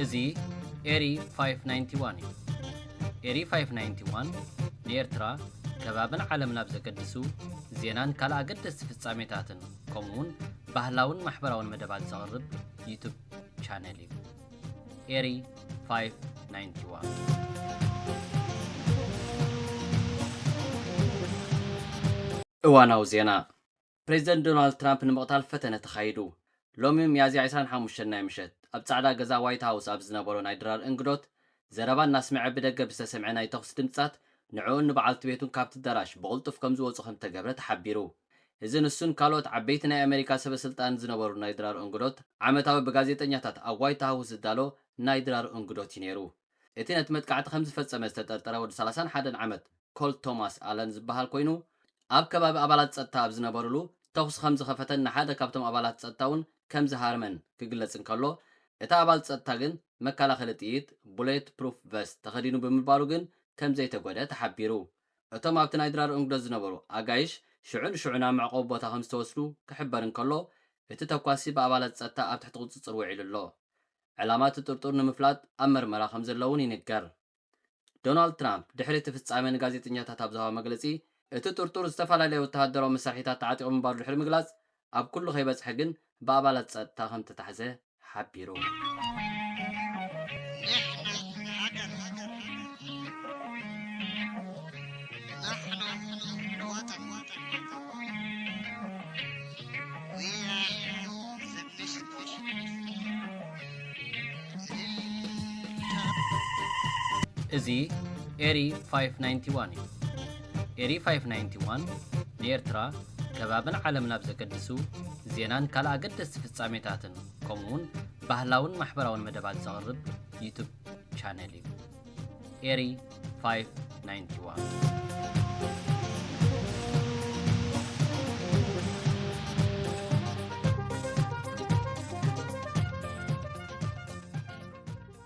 እዚ ኤሪ 591 እዩ ኤሪ 591 ንኤርትራ ከባብን ዓለምን ኣብ ዘገድሱ ዜናን ካልእ ኣገደስቲ ፍጻሜታትን ከምኡውን ባህላውን ማሕበራውን መደባት ዘቕርብ ዩቱብ ቻነል እዩ ኤሪ 591 እዋናዊ ዜና ፕሬዚደንት ዶናልድ ትራምፕ ንምቕታል ፈተነ ተኻይዱ ሎሚ ሚያዝያ 25 ናይ ምሸት ኣብ ጻዕዳ ገዛ ዋይት ሃውስ ኣብ ዝነበሮ ናይ ድራር እንግዶት ዘረባ እናስምዐ ብደገ ብዝተሰምዐ ናይ ተኹስ ድምጻት ንዕኡን ንበዓልቲ ቤቱን ካብቲ ዳራሽ ብቕልጡፍ ከም ዝወፁ ከም ተገብረ ተሓቢሩ እዚ ንሱን ካልኦት ዓበይቲ ናይ ኣሜሪካ ሰበስልጣን ዝነበሩ ናይ ድራር እንግዶት ዓመታዊ ብጋዜጠኛታት ኣብ ዋይት ሃውስ ዝዳሎ ናይ ድራር እንግዶት እዩ ነይሩ እቲ ነቲ መጥቃዕቲ ከም ዝፈጸመ ዝተጠርጠረ ወዲ 31 ዓመት ኮል ቶማስ ኣለን ዝበሃል ኮይኑ ኣብ ከባቢ ኣባላት ጸጥታ ኣብ ዝነበሩሉ ተኹስ ከም ዝኸፈተን ንሓደ ካብቶም ኣባላት ጸጥታ እውን ከም ዝሃርመን ክግለጽ እንከሎ እቲ ኣባል ጸጥታ ግን መከላኸሊ ጥይት ቡሌት ፕሩፍ ቨስት ተኸዲኑ ብምባሉ ግን ከም ዘይተጎደ ተሓቢሩ እቶም ኣብቲ ናይ ድራር እንግዶት ዝነበሩ ኣጋይሽ ሽዑን ናብ መዕቆቢ ቦታ ከም ዝተወስዱ ክሕበር እንከሎ እቲ ተኳሲ ብኣባላት ጸጥታ ኣብ ትሕቲ ቁፅፅር ውዒሉ ኣሎ ዕላማ እቲ ጥርጡር ንምፍላጥ ኣብ መርመራ ከም ዘለውን ይንገር ዶናልድ ትራምፕ ድሕሪ እቲ ፍጻሜ ንጋዜጠኛታት ኣብ ዝሃቦ መግለጺ እቲ ጥርጡር ዝተፈላለዩ ወተሃደራዊ መሳርሒታት ተዓጢቖም ምንባሩ ድሕሪ ምግላጽ ኣብ ኩሉ ከይበጽሐ ግን ብኣባላት ጸጥታ ከም ዝተታሕዘ ሓቢሩ እዚ ኤሪ 591 እዩ ኤሪ 591 ንኤርትራ ከባብን ዓለምን ኣብ ዘገድሱ ዜናን ካልእ ኣገደስቲ ፍጻሜታትን ከምኡውን ባህላውን ማሕበራውን መደባት ዘቕርብ ዩቱብ ቻነል እዩ ኤሪ 591